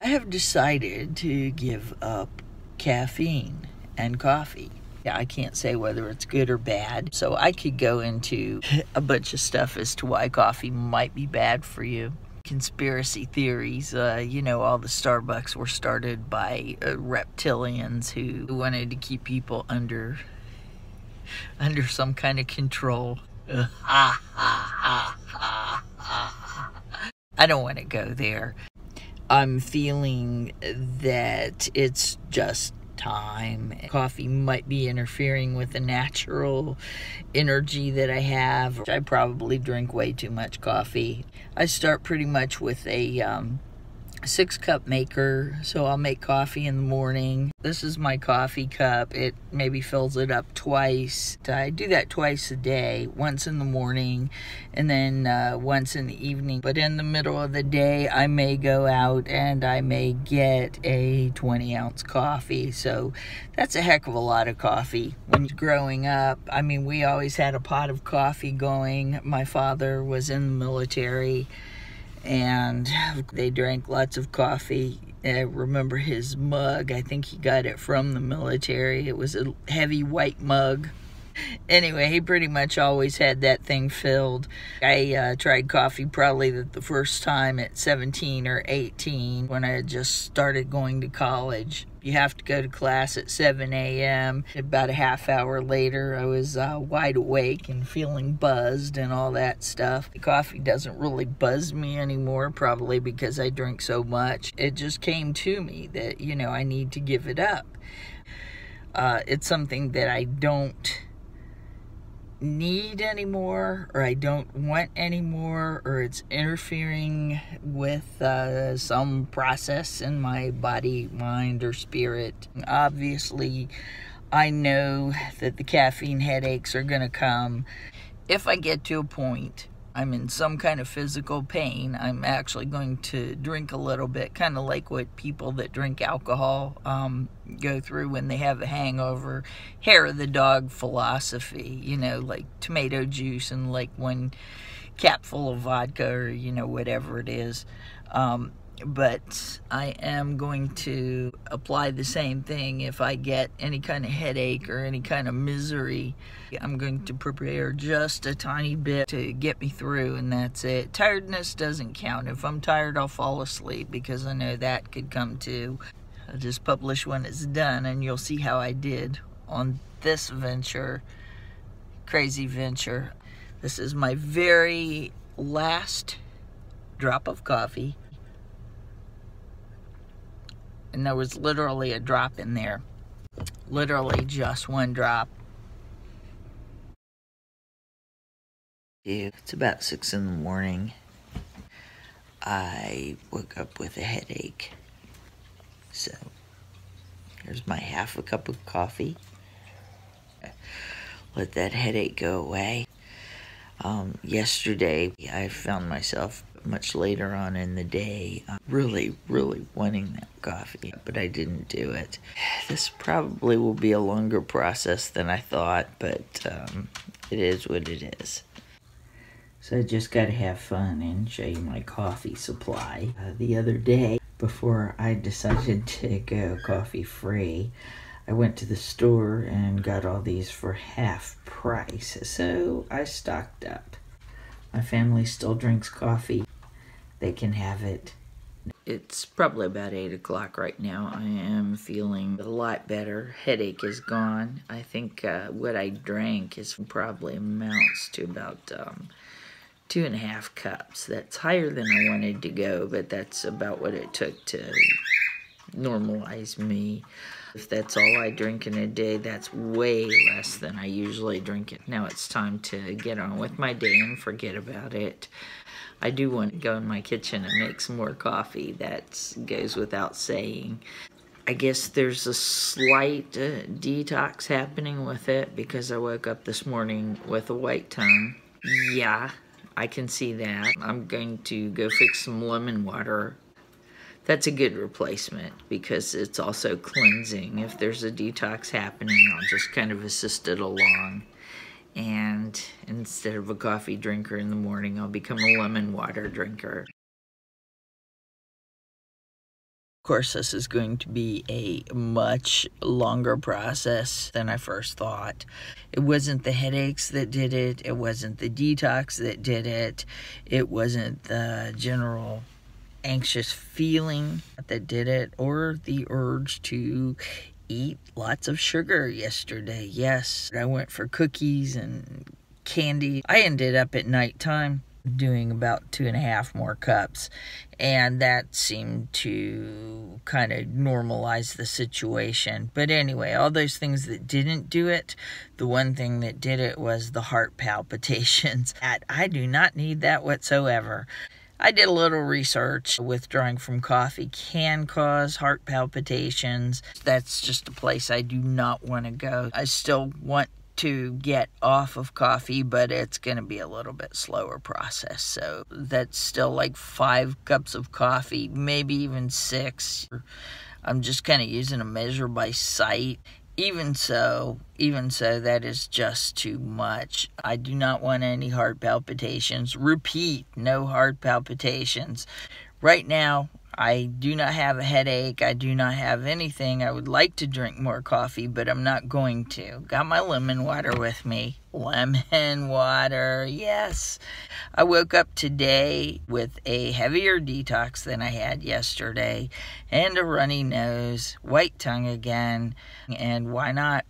have decided to give up caffeine and coffee. Yeah, I can't say whether it's good or bad, so I could go into a bunch of stuff as to why coffee might be bad for you. Conspiracy theories, all the Starbucks were started by reptilians who wanted to keep people under some kind of control. I don't want to go there. I'm feeling that it's just time. Coffee might be interfering with the natural energy that I have. I probably drink way too much coffee. I start pretty much with a 6-cup maker, so I'll make coffee in the morning. This is my coffee cup. It maybe fills it up twice. I do that twice a day, once in the morning and then once in the evening. But in the middle of the day, I may go out and I may get a 20-ounce coffee. So that's a heck of a lot of coffee. When growing up, we always had a pot of coffee going. My father was in the military, and they drank lots of coffee. I remember his mug. I think he got it from the military. It was a heavy white mug. Anyway, he pretty much always had that thing filled. I tried coffee probably the first time at 17 or 18 when I had just started going to college. You have to go to class at 7 a.m. About a half hour later, I was wide awake and feeling buzzed and all that stuff. Coffee doesn't really buzz me anymore, probably because I drink so much. It just came to me that, I need to give it up. It's something that I don't need anymore, or I don't want anymore, or it's interfering with some process in my body, mind, or spirit. Obviously, I know that the caffeine headaches are going to come. If I get to a point I'm in some kind of physical pain, I'm actually going to drink a little bit, kind of like what people that drink alcohol go through when they have a hangover. Hair of the dog philosophy, like tomato juice and like one cap full of vodka or, whatever it is. But I am going to apply the same thing if I get any kind of headache or any kind of misery. I'm going to prepare just a tiny bit to get me through, and that's it. Tiredness doesn't count. If I'm tired, I'll fall asleep because I know that could come too. I'll just publish when it's done, and you'll see how I did on this venture, crazy venture. This is my very last drop of coffee. And there was literally a drop in there. Literally just one drop. It's about 6 in the morning. I woke up with a headache. So, here's my half a cup of coffee. Let that headache go away. Yesterday, I found myself much later on in the day really wanting that coffee, but I didn't do it. This probably will be a longer process than I thought, but it is what it is. So I just got to have fun and show you my coffee supply. The other day, before I decided to go coffee free, I went to the store and got all these for half price, so I stocked up. My family still drinks coffee. They can have it. It's probably about 8 o'clock right now. I am feeling a lot better. Headache is gone. I think what I drank is probably amounts to about 2.5 cups. That's higher than I wanted to go, but that's about what it took to normalize me. If that's all I drink in a day, that's way less than I usually drink it. Now it's time to get on with my day and forget about it. I do want to go in my kitchen and make some more coffee. That goes without saying. I guess there's a slight detox happening with it because I woke up this morning with a white tongue. Yeah, I can see that. I'm going to go fix some lemon water. That's a good replacement because it's also cleansing. If there's a detox happening, I'll just kind of assist it along. And instead of a coffee drinker in the morning, I'll become a lemon water drinker. course, this is going to be a much longer process than I first thought. It wasn't the headaches that did it. It wasn't the detox that did it. It wasn't the general anxious feeling that did it, or the urge to eat lots of sugar yesterday. Yes, I went for cookies and candy. I ended up at nighttime doing about 2.5 more cups, and that seemed to kind of normalize the situation. But anyway, all those things that didn't do it, the one thing that did it was the heart palpitations. I do not need that whatsoever. I did a little research. Withdrawing from coffee can cause heart palpitations. That's just a place I do not want to go. I still want to get off of coffee, but it's going to be a little bit slower process. So that's still like 5 cups of coffee, maybe even 6. I'm just kind of using a measure by sight. Even so, that is just too much. I do not want any heart palpitations. Repeat, no heart palpitations. Right now, I do not have a headache. I do not have anything. I would like to drink more coffee, but I'm not going to. Got my lemon water with me. Lemon water, yes. I woke up today with a heavier detox than I had yesterday, and a runny nose, white tongue again. And why not?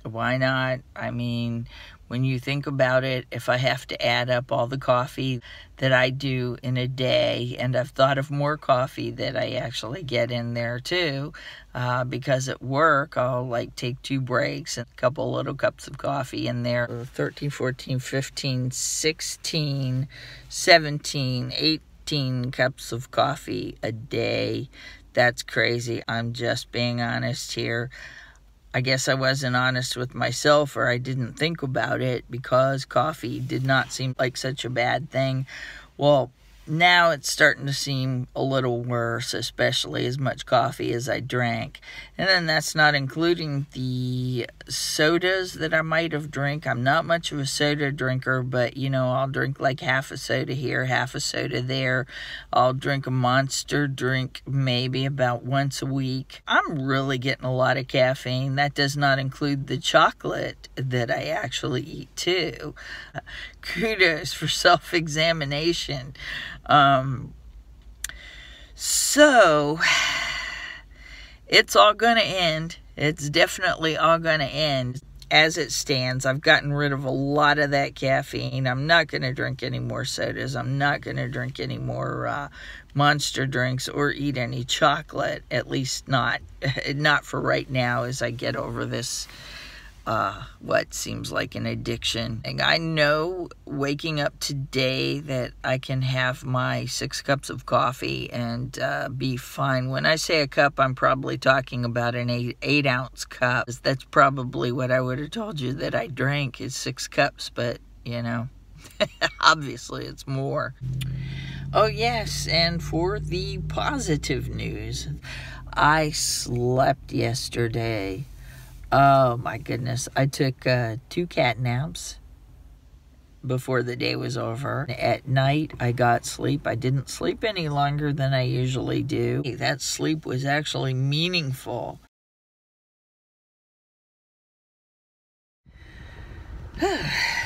Why not? I mean, when you think about it, if I have to add up all the coffee that I do in a day, and I've thought of more coffee that I actually get in there too, because at work I'll like take 2 breaks and a couple little cups of coffee in there. 13, 14, 15, 16, 17, 18 cups of coffee a day. That's crazy. I'm just being honest here. I guess I wasn't honest with myself, or I didn't think about it, because coffee did not seem like such a bad thing. Well, now it's starting to seem a little worse, especially as much coffee as I drank. And then that's not including the sodas that I might have drank. I'm not much of a soda drinker, but you know, I'll drink like half a soda here, half a soda there. I'll drink a Monster drink maybe about once a week. I'm really getting a lot of caffeine. That does not include the chocolate that I actually eat too. Kudos for self-examination. So it's all going to end. It's definitely all going to end. As it stands, I've gotten rid of a lot of that caffeine. I'm not going to drink any more sodas. I'm not going to drink any more Monster drinks or eat any chocolate, at least not for right now, as I get over this what seems like an addiction. And I know waking up today that I can have my 6 cups of coffee and be fine. When I say a cup, I'm probably talking about an 8-ounce cup. That's probably what I would have told you that I drank, is 6 cups, but you know, obviously it's more. Oh yes, and for the positive news, I slept yesterday. Oh my goodness, I took 2 cat naps before the day was over. At night, I got sleep. I didn't sleep any longer than I usually do. That sleep was actually meaningful.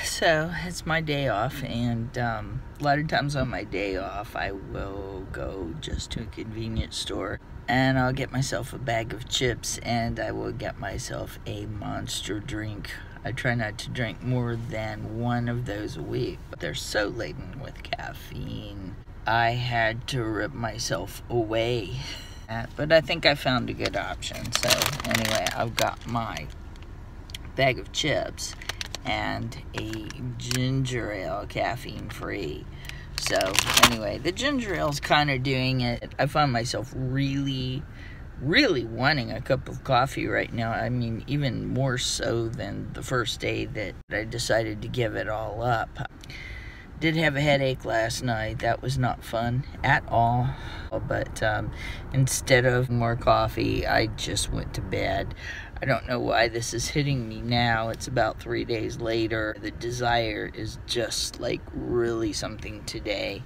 So, it's my day off, and a lot of times on my day off, I will go just to a convenience store, and I'll get myself a bag of chips, and I will get myself a Monster drink. I try not to drink more than 1 of those a week, but they're so laden with caffeine. I had to rip myself away, but I think I found a good option. So anyway, I've got my bag of chips and a ginger ale, caffeine free. So anyway, the ginger ale's kind of doing it. I find myself really wanting a cup of coffee right now. I mean, even more so than the first day that I decided to give it all up. Did have a headache last night. That was not fun at all. But instead of more coffee, I just went to bed. I don't know why this is hitting me now. It's about 3 days later. The desire is just like really something today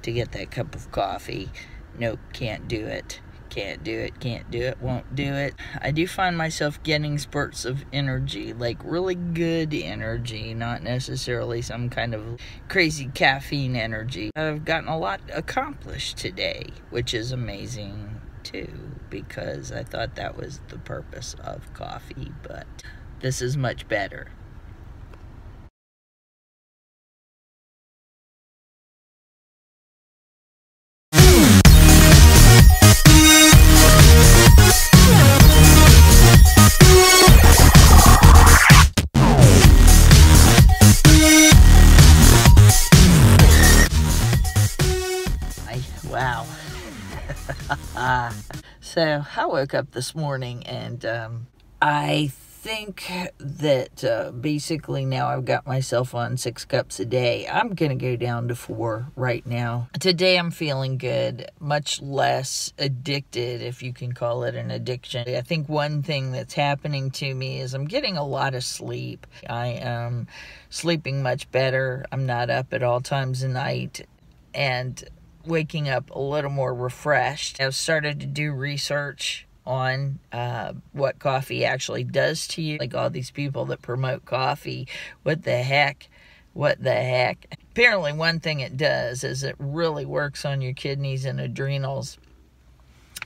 to get that cup of coffee. Nope, can't do it. Can't do it, can't do it, won't do it. I do find myself getting spurts of energy, like really good energy, not necessarily some kind of crazy caffeine energy. I've gotten a lot accomplished today, which is amazing too, because I thought that was the purpose of coffee, but this is much better. Wow. So I woke up this morning and I think that basically now I've got myself on 6 cups a day. I'm going to go down to 4 right now. Today I'm feeling good, much less addicted, if you can call it an addiction. I think one thing that's happening to me is I'm getting a lot of sleep. I am sleeping much better. I'm not up at all times of night and waking up a little more refreshed. I've started to do research on what coffee actually does to you. Like all these people that promote coffee, what the heck? Apparently one thing it does is it really works on your kidneys and adrenals.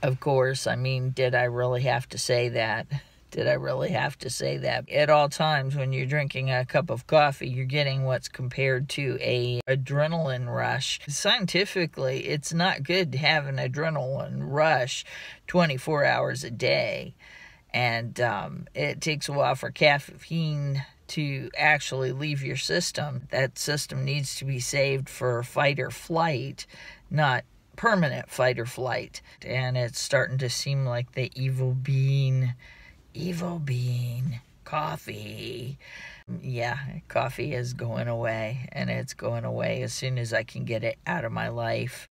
Of course, I mean, did I really have to say that? At all times when you're drinking a cup of coffee, you're getting what's compared to a adrenaline rush. Scientifically, it's not good to have an adrenaline rush 24 hours a day. And it takes a while for caffeine to actually leave your system. That system needs to be saved for fight or flight, not permanent fight or flight. And it's starting to seem like the evil bean, coffee. Yeah, coffee is going away, and it's going away as soon as I can get it out of my life.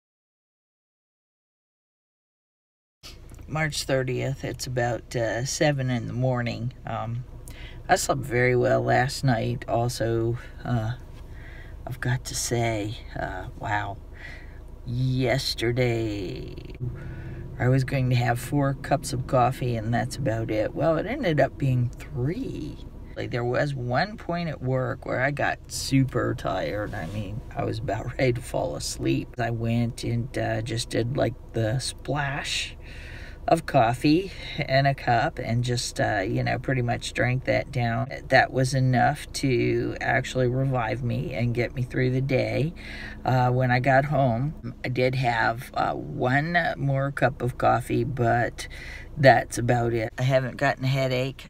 March 30th, it's about 7 in the morning. I slept very well last night. Also, I've got to say, wow, yesterday I was going to have 4 cups of coffee, and that's about it. Well, it ended up being 3. Like, there was one point at work where I got super tired. I mean, I was about ready to fall asleep. I went and just did like the splash of coffee in a cup and just, pretty much drank that down. That was enough to actually revive me and get me through the day. When I got home, I did have 1 more cup of coffee, but that's about it. I haven't gotten a headache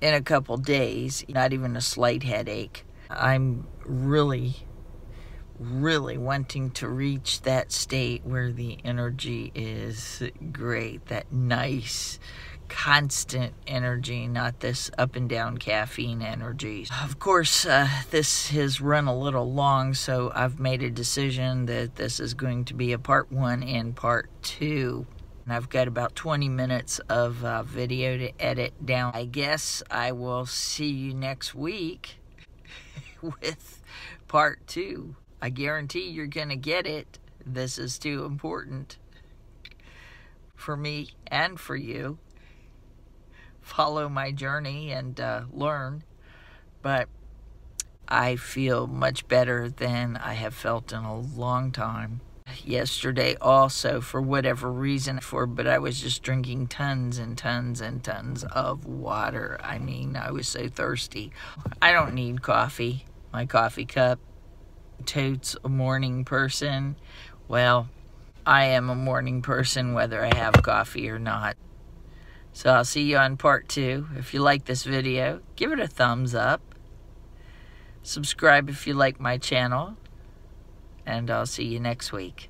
in a couple days, not even a slight headache. I'm really wanting to reach that state where the energy is great, that nice, constant energy, not this up and down caffeine energy. Of course, this has run a little long, so I've made a decision that this is going to be a part 1 and part 2. And I've got about 20 minutes of video to edit down. I guess I will see you next week with part 2. I guarantee you're going to get it. This is too important for me and for you. Follow my journey and learn. But I feel much better than I have felt in a long time. Yesterday also, for whatever reason, but I was just drinking tons and tons and tons of water. I mean, I was so thirsty. I don't need coffee. My coffee cup totes a morning person. Well, I am a morning person whether I have coffee or not. So I'll see you on part 2. If you like this video, give it a thumbs up. Subscribe if you like my channel. And I'll see you next week.